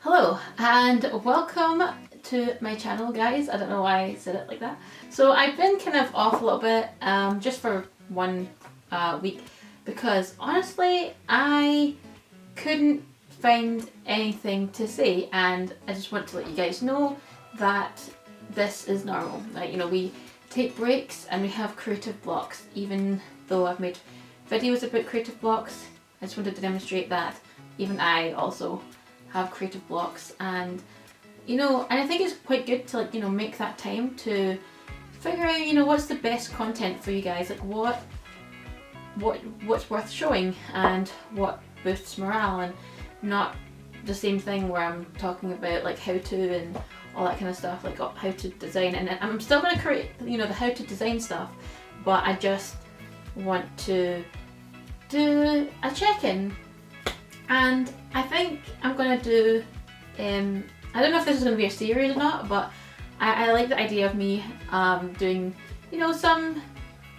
Hello and welcome to my channel, guys. I don't know why I said it like that. So I've been kind of off a little bit just for one week because honestly I couldn't find anything to say, and I just want to let you guys know that this is normal. Like, we take breaks and we have creative blocks. Even though I've made videos about creative blocks, I just wanted to demonstrate that even I also have creative blocks, and I think it's quite good to make that time to figure out what's the best content for you guys, like what's worth showing and what boosts morale, and not the same thing where I'm talking about like how to and all that kind of stuff, like how to design, and I'm still going to create the how to design stuff, but I just want to do a check-in. And I think I'm going to do, I don't know if this is going to be a series or not, but I like the idea of me doing, some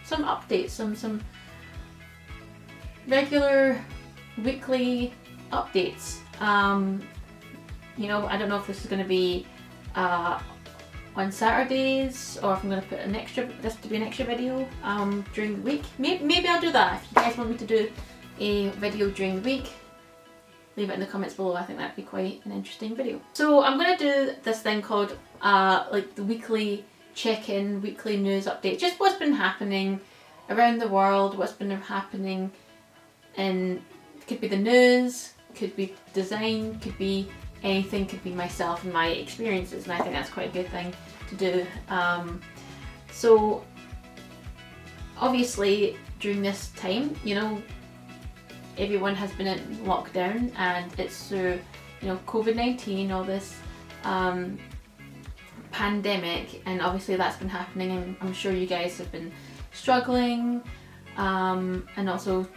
updates, some regular weekly updates. I don't know if this is going to be on Saturdays, or if I'm going to put this to be an extra video during the week. Maybe I'll do that. If you guys want me to do a video during the week, leave it in the comments below. I think that'd be quite an interesting video. So I'm going to do this thing called like the weekly check-in, weekly news update. Just what's been happening around the world, what's been happening in, could be the news, could be design, could be anything, could be myself and my experiences, and I think that's quite a good thing to do. So obviously during this time, everyone has been in lockdown, and it's through COVID-19, all this pandemic, and obviously that's been happening, and I'm sure you guys have been struggling, and also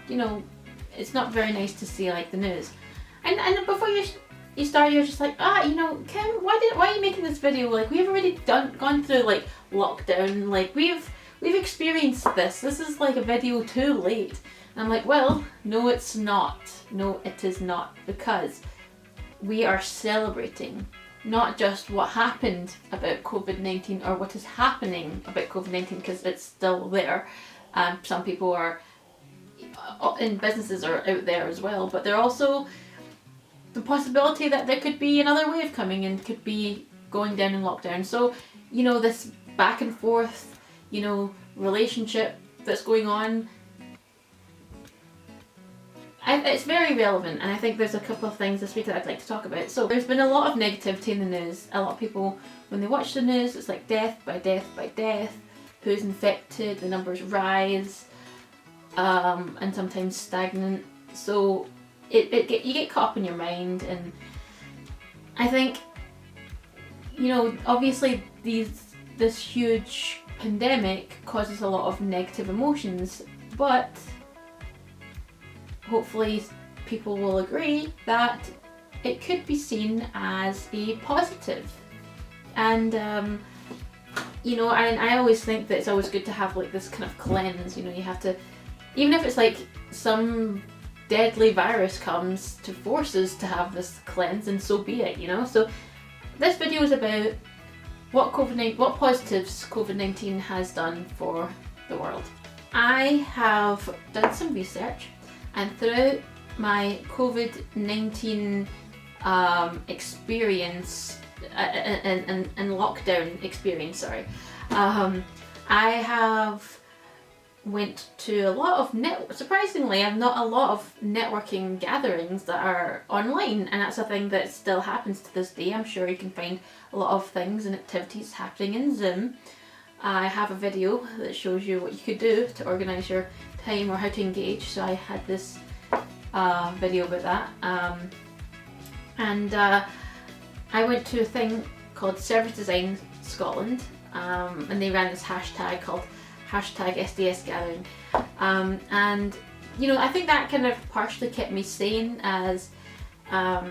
it's not very nice to see like the news, and before you start, you're just like, Kim, why are you making this video? Like, we've already gone through like lockdown, like we've experienced this is like a video too late. And I'm like, well, no it's not. No it is not, because we are celebrating not just what happened about COVID-19 or what is happening about COVID-19, because it's still there, and some people are in businesses are out there as well, but there are also the possibility that there could be another wave coming and could be going down in lockdown. So this back and forth relationship that's going on, it's very relevant, and I think there's a couple of things this week that I'd like to talk about. So there's been a lot of negativity in the news. A lot of people, when they watch the news, it's like death by death by death, who's infected, the numbers rise, and sometimes stagnant. So you get caught up in your mind, and I think obviously this huge pandemic causes a lot of negative emotions, but hopefully people will agree that it could be seen as a positive. And and I always think that it's always good to have like this kind of cleanse. You have to, even if it's like some deadly virus comes to force us to have this cleanse, and so be it. So this video is about what positives COVID-19 has done for the world. I have done some research, and throughout my COVID-19 experience and lockdown experience, I have went to a lot of surprisingly, I've not a lot of networking gatherings that are online, and that's a thing that still happens to this day. I'm sure you can find a lot of things and activities happening in Zoom. I have a video that shows you what you could do to organise your time or how to engage, so I had this video about that, and I went to a thing called Service Design Scotland, and they ran this hashtag called #SDS Gathering, and I think that kind of partially kept me sane as a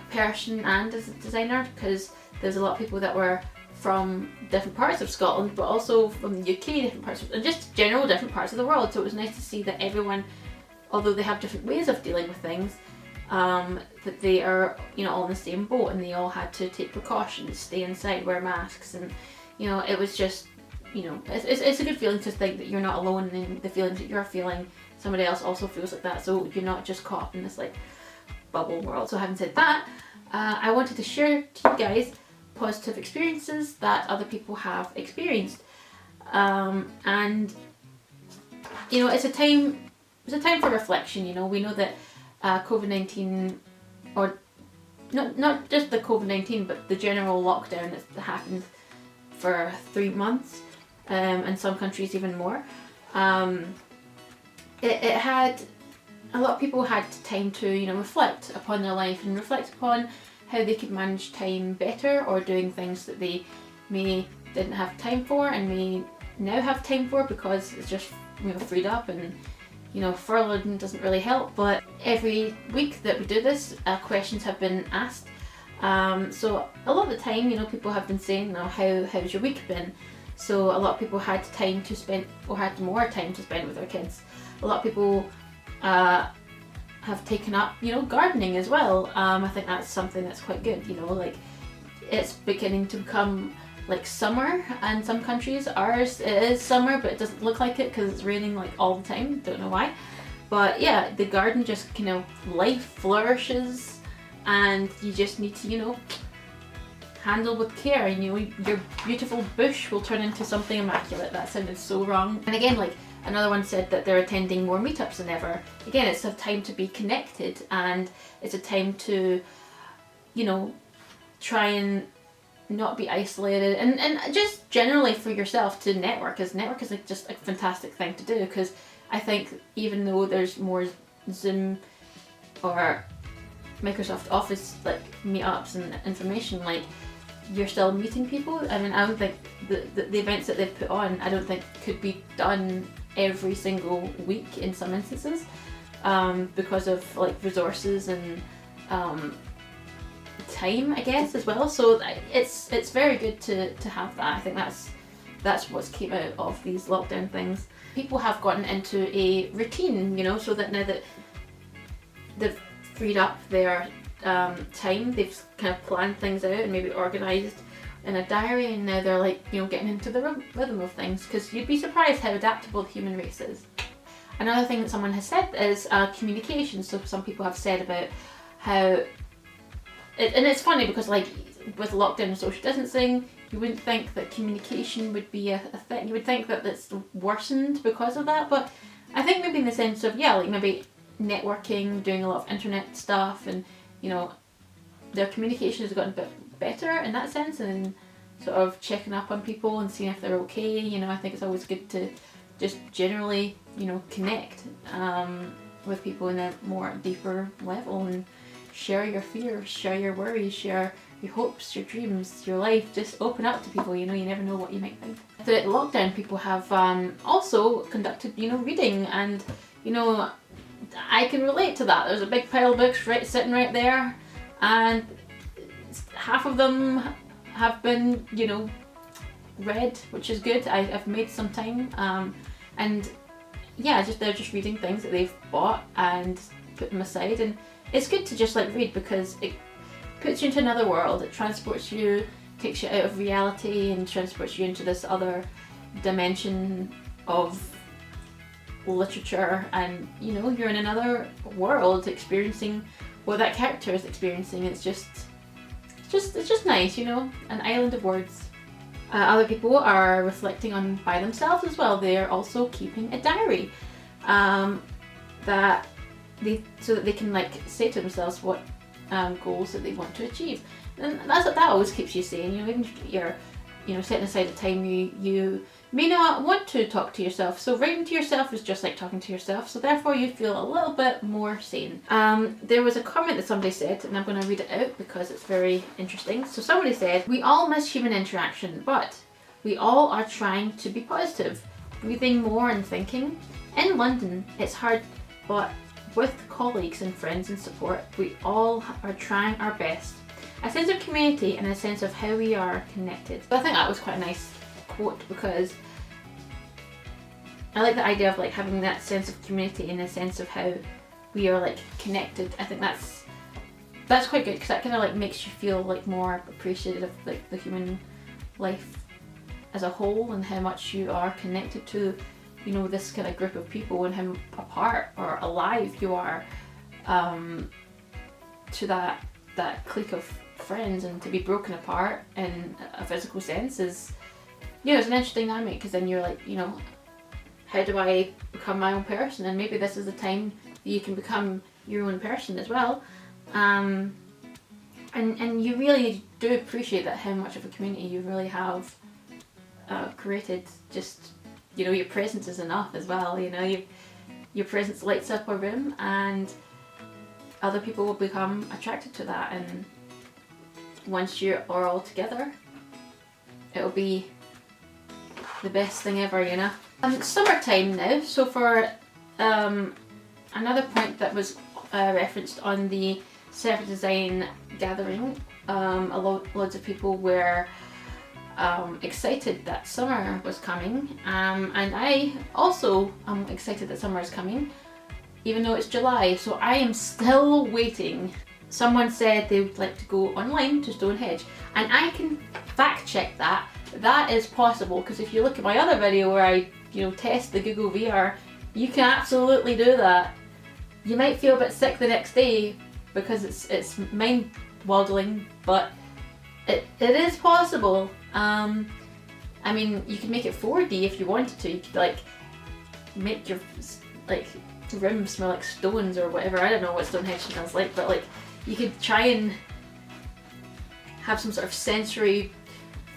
person and as a designer, because there's a lot of people that were from different parts of Scotland, but also from the UK, different parts and just general different parts of the world. So it was nice to see that everyone, although they have different ways of dealing with things, that they are, you know, all in the same boat, and they all had to take precautions, stay inside, wear masks, and you know, it was just, you know, it's a good feeling to think that you're not alone in the feelings that you're feeling. Somebody else also feels like that, so you're not just caught up in this like bubble world. So having said that, I wanted to share to you guys positive experiences that other people have experienced, and you know, it's a time for reflection. You know, we know that COVID-19, or not just the COVID-19, but the general lockdown that happened for 3 months, and some countries even more. It had, a lot of people had time to, you know, reflect upon their life and reflect upon how they could manage time better, or doing things that they may didn't have time for and may now have time for because it's just, you know, freed up. And you know, furloughing doesn't really help, but every week that we do this, questions have been asked. So a lot of the time, you know, people have been saying, now, how's your week been? So a lot of people had time to spend, or had more time to spend with their kids. A lot of people have taken up, you know, gardening as well. I think that's something that's quite good, you know, like it's beginning to become like summer in some countries. Ours, it is summer, but it doesn't look like it because it's raining like all the time, don't know why. But yeah, the garden just, you know, life flourishes, and you just need to, you know, handle with care, and you know, your beautiful bush will turn into something immaculate. That sounded so wrong. And again, like another one said that they're attending more meetups than ever. Again, it's a time to be connected, and it's a time to, you know, try and not be isolated, and just generally for yourself to network, because network is like just a fantastic thing to do. Because I think even though there's more Zoom or Microsoft Office like meetups and information, like you're still meeting people. I mean, I don't think the events that they've put on, I don't think could be done every single week in some instances, because of like resources and time, I guess, as well. So it's very good to have that. I think that's what's came out of these lockdown things. People have gotten into a routine, you know, so that now that they've freed up their time, they've kind of planned things out and maybe organised in a diary, and now they're like, you know, getting into the rhythm of things, because you'd be surprised how adaptable the human race is. Another thing that someone has said is communication. So some people have said about how, and it's funny because like with lockdown and social distancing, you wouldn't think that communication would be a thing. You would think that it's worsened because of that, but I think maybe in the sense of, yeah, like maybe networking, doing a lot of internet stuff, and you know, their communication has gotten a bit better in that sense, and sort of checking up on people and seeing if they're okay. You know, I think it's always good to just generally, you know, connect with people in a more deeper level, and share your fears, share your worries, share your hopes, your dreams, your life. Just open up to people, you know, you never know what you might think. Throughout lockdown, people have also conducted, you know, reading, and you know, I can relate to that. There's a big pile of books sitting right there, and half of them have been, you know, read, which is good. I've made some time, and yeah, they're just reading things that they've bought and put them aside, and it's good to just like read because it puts you into another world. It transports you, takes you out of reality, and transports you into this other dimension of literature, and you know, you're in another world experiencing what that character is experiencing. It's just nice, you know, an island of words. Other people are reflecting on by themselves as well. They're also keeping a diary, so that they can like say to themselves what goals that they want to achieve. And that always keeps you sane. You know, even if you're, you know, setting aside a time you may not want to talk to yourself. So writing to yourself is just like talking to yourself. So therefore you feel a little bit more sane. There was a comment that somebody said, and I'm going to read it out because it's very interesting. So somebody said, "We all miss human interaction, but we all are trying to be positive, breathing more and thinking. In London, it's hard, but with colleagues and friends and support, we all are trying our best. A sense of community and a sense of how we are connected." So I think that was quite a nice quote, because I like the idea of like having that sense of community and a sense of how we are like connected. I think that's that's quite good, because that kind of like makes you feel like more appreciative of like the human life as a whole, and how much you are connected to, you know, this kind of group of people, and how apart or alive you are to that clique of friends. And to be broken apart in a physical sense is, you know, it's an interesting dynamic, because then you're like, you know, how do I become my own person? And maybe this is the time that you can become your own person as well. And you really do appreciate that, how much of a community you really have created. Just, you know, your presence is enough as well. You know, your presence lights up a room, and other people will become attracted to that. And once you are all together, it'll be the best thing ever, you know. Summertime now. So for another point that was referenced on the Server Design gathering, loads of people were excited that summer was coming, and I also am excited that summer is coming, even though it's July. So I am still waiting. Someone said they would like to go online to Stonehenge, and I can fact check that. That is possible, because if you look at my other video where I, you know, test the Google VR, you can absolutely do that. You might feel a bit sick the next day because it's mind-boggling, but it is possible. I mean, you could make it 4D if you wanted to. You could like make your like room smell like stones or whatever. I don't know what Stonehenge smells like, but like you could try and have some sort of sensory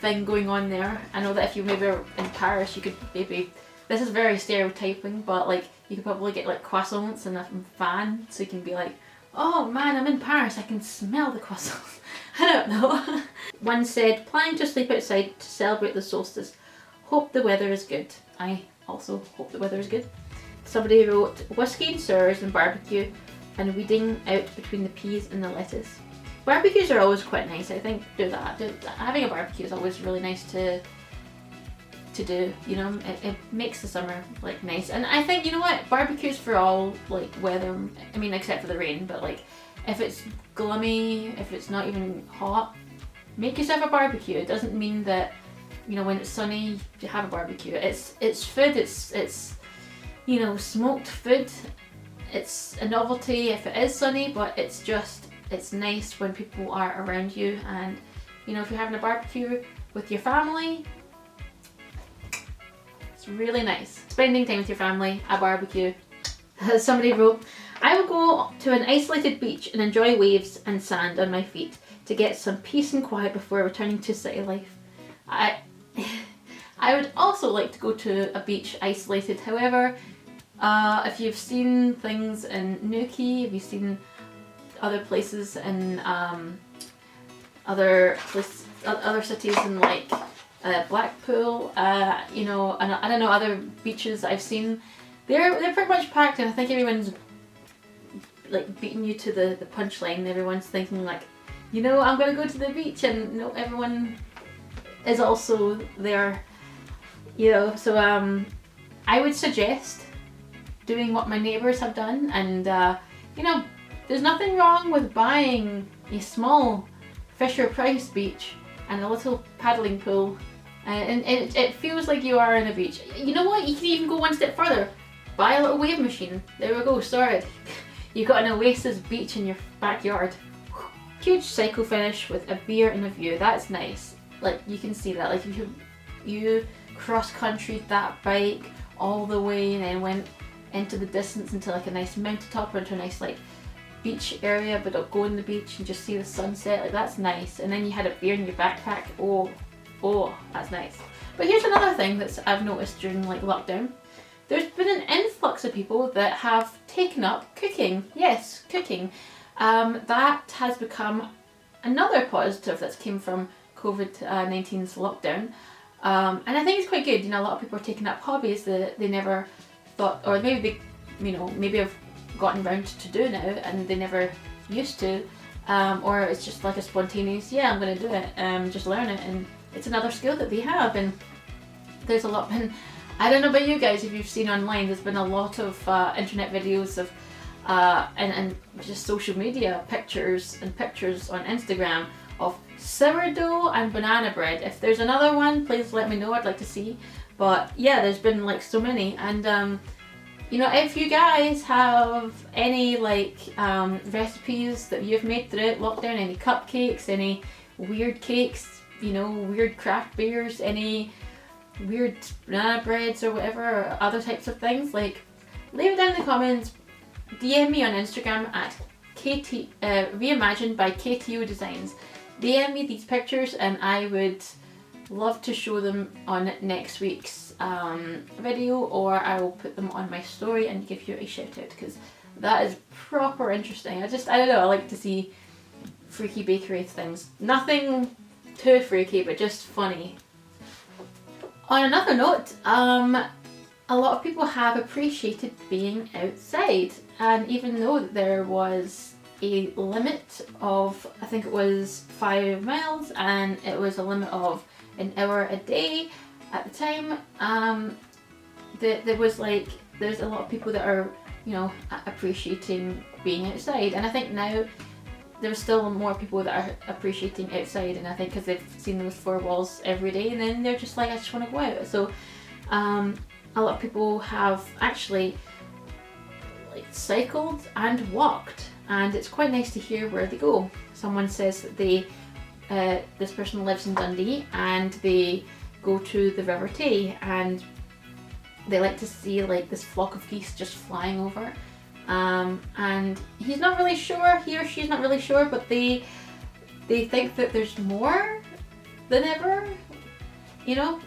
thing going on there. I know that if you maybe are in Paris, you could maybe, this is very stereotyping, but like you could probably get like croissants and a fan, so you can be like, oh man, I'm in Paris, I can smell the croissants. I don't know. One said, planning to sleep outside to celebrate the solstice. Hope the weather is good. I also hope the weather is good. Somebody wrote, whiskey and sours and barbecue, and weeding out between the peas and the lettuce. Barbecues are always quite nice, I think. Do that. Having a barbecue is always really nice to do, you know. It makes the summer like nice. And I think, you know what, barbecues for all like weather, I mean except for the rain, but like if it's gloomy, if it's not even hot, make yourself a barbecue. It doesn't mean that, you know, when it's sunny you have a barbecue. It's food, it's you know, smoked food. It's a novelty if it is sunny, but it's nice when people are around you. And you know, if you're having a barbecue with your family, it's really nice. Spending time with your family, a barbecue. Somebody wrote, I will go to an isolated beach and enjoy waves and sand on my feet to get some peace and quiet before returning to city life. I would also like to go to a beach isolated. However, if you've seen things in Newquay, if you've seen other places in other cities in like Blackpool, you know, and I don't know, other beaches I've seen, they're pretty much packed, and I think everyone's like beating you to the punchline. Everyone's thinking like, you know, I'm gonna go to the beach, and no, everyone is also there, you know. So I would suggest doing what my neighbours have done, and you know, there's nothing wrong with buying a small Fisher-Price beach and a little paddling pool, and it feels like you are on a beach. You know what, you can even go one step further. Buy a little wave machine. There we go, sorted. You've got an oasis beach in your backyard. Huge cycle finish with a beer and a view. That's nice. Like, you can see that. Like, you cross-country that bike all the way and then went into the distance into like a nice mountaintop or into a nice like beach area, but don't go in the beach and just see the sunset. Like, that's nice. And then you had a beer in your backpack. Oh, that's nice. But here's another thing that I've noticed during like lockdown. There's been an influx of people that have taken up cooking. Yes, cooking. That has become another positive that's came from COVID-19's lockdown. And I think it's quite good. You know, a lot of people are taking up hobbies that they never thought, or maybe they, you know, maybe have gotten around to do now and they never used to. Or it's just like a spontaneous, yeah, I'm going to do it, just learn it, and it's another skill that they have. And there's a lot been, I don't know about you guys, if you've seen online, there's been a lot of internet videos of and just social media pictures and pictures on Instagram of sourdough and banana bread. If there's another one, please let me know. I'd like to see. But yeah, there's been like so many, and you know, if you guys have any like recipes that you've made throughout lockdown, any cupcakes, any weird cakes, you know, weird craft beers, any weird banana breads or whatever, or other types of things, like leave it down in the comments. DM me on Instagram at reimagined by KTO Designs. DM me these pictures and I would love to show them on next week's video, or I will put them on my story and give you a shout out, because that is proper interesting. I don't know, I like to see freaky bakery things. Nothing too freaky, but just funny. On another note, a lot of people have appreciated being outside, and even though there was a limit of, I think it was 5 miles, and it was a limit of an hour a day at the time, there's a lot of people that are, you know, appreciating being outside, and I think now there's still more people that are appreciating outside, and I think because they've seen those 4 walls every day, and then they're just like, I just want to go out. So a lot of people have actually like cycled and walked, and it's quite nice to hear where they go. Someone says that this person lives in Dundee and they go to the River Tay, and they like to see like this flock of geese just flying over, and he's not really sure, he or she's not really sure, but they think that there's more than ever, you know.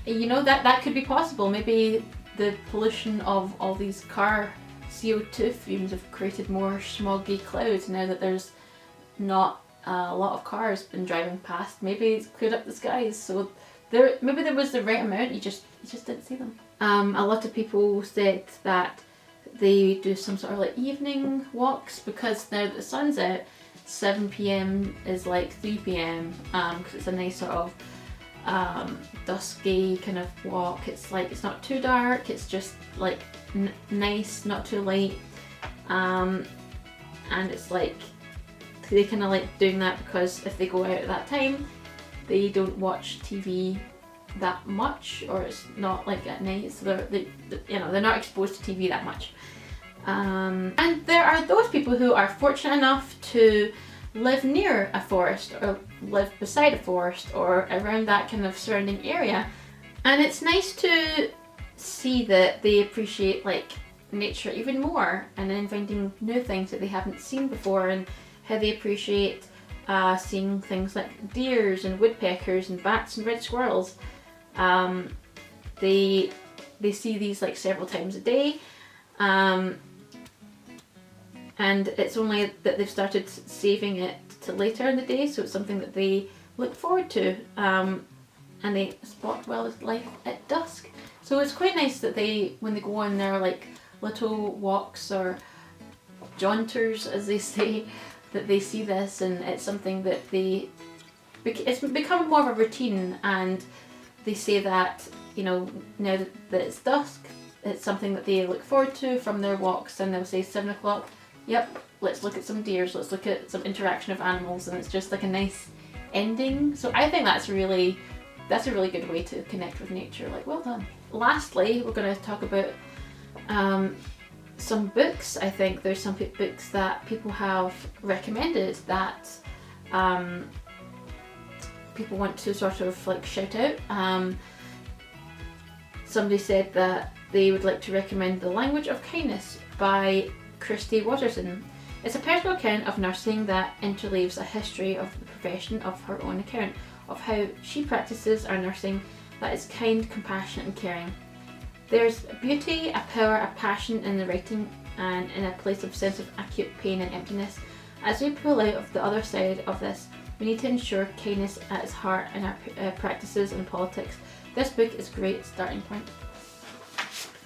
You know, that could be possible. Maybe the pollution of all these car CO2 fumes have created more smoggy clouds now that there's not a lot of cars been driving past. Maybe it's cleared up the skies, so maybe there was the right amount, you just didn't see them. A lot of people said that they do some sort of like evening walks, because now that the sun's out, 7 p.m. is like 3 p.m. Because it's a nice sort of dusky kind of walk. It's like, it's not too dark, it's just like nice, not too light, and it's like they kind of like doing that because if they go out at that time, they don't watch TV that much, or it's not like at night, so they're not exposed to TV that much. And there are those people who are fortunate enough to live near a forest, or live beside a forest, or around that kind of surrounding area, and it's nice to see that they appreciate like nature even more, and then finding new things that they haven't seen before, and how they appreciate seeing things like deers and woodpeckers and bats and red squirrels. They see these like several times a day, and it's only that they've started saving it to later in the day, so it's something that they look forward to, and they spot wildlife at dusk. So it's quite nice that when they go on their like little walks or jaunters, as they say, that they see this, and it's something that it's become more of a routine, and they say that, you know, now that it's dusk, it's something that they look forward to from their walks, and they'll say 7 o'clock, yep, let's look at some deers, let's look at some interaction of animals, and it's just like a nice ending. So I think that's a really good way to connect with nature. Like, well done. Lastly, we're going to talk about some books. I think there's some books that people have recommended that people want to sort of like shout out. Somebody said that they would like to recommend The Language of Kindness by Christy Watterson. It's a personal account of nursing that interleaves a history of the profession of her own account of how she practices our nursing that is kind, compassionate and caring. There's beauty, a power, a passion in the writing, and in a place of sense of acute pain and emptiness. As we pull out of the other side of this, we need to ensure kindness at its heart in our practices and politics. This book is a great starting point.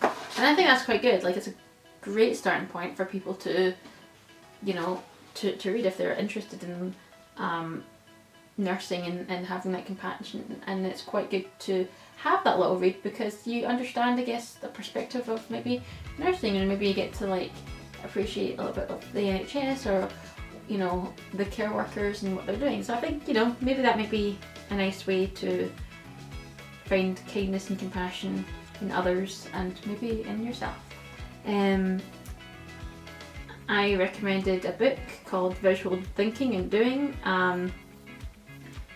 And I think that's quite good. Like, it's a great starting point for people to, you know, to read if they're interested in nursing and having that compassion. And it's quite good to have that little read, because you understand, I guess, the perspective of maybe nursing, and maybe you get to like appreciate a little bit of the NHS, or you know, the care workers and what they're doing. So I think, you know, maybe that might be a nice way to find kindness and compassion in others and maybe in yourself. I recommended a book called Visual Thinking and Doing, and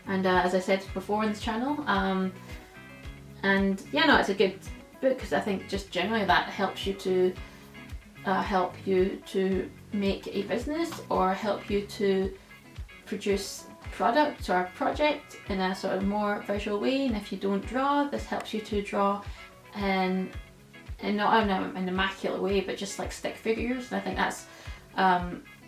as I said before on this channel, and yeah, no, it's a good book, because I think just generally that helps you to make a business, or help you to produce product or a project in a sort of more visual way. And if you don't draw, this helps you to draw in not in an immaculate way, but just like stick figures. And I think that's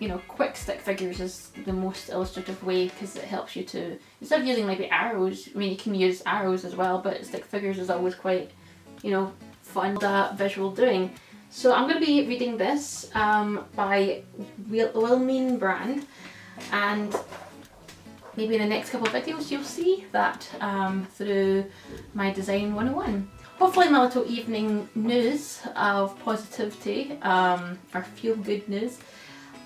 you know, quick stick figures is the most illustrative way, because it helps you to, instead of using maybe arrows, I mean you can use arrows as well, but stick figures is always quite, you know, fun. That visual doing. So I'm going to be reading this by Wilhelmine Brand, and maybe in the next couple of videos you'll see that through my Design 101. Hopefully my little evening news of positivity, or feel good news,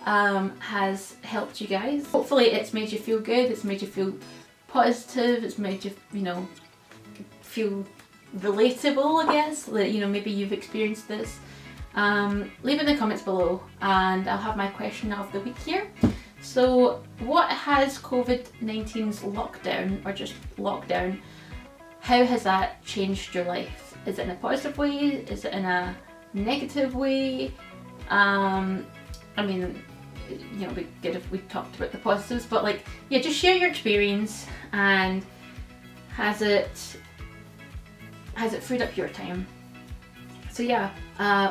has helped you guys. Hopefully it's made you feel good, it's made you feel positive, it's made you, you know, feel relatable, I guess, that, you know, maybe you've experienced this. Leave in the comments below, and I'll have my question of the week here. So what has COVID-19's lockdown, or just lockdown, how has that changed your life? Is it in a positive way? Is it in a negative way? I mean, you know, it'd be good if we talked about the positives, but like, yeah, just share your experience, and has it freed up your time? So yeah,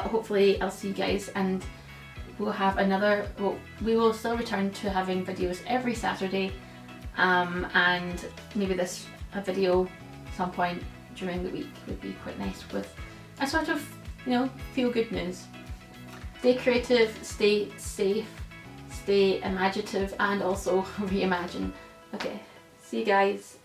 hopefully I'll see you guys, and we'll have another, well, we will still return to having videos every Saturday, and maybe a video some point during the week would be quite nice, with a sort of, you know, feel good news. Stay creative, stay safe, stay imaginative, and also reimagine. Okay, see you guys.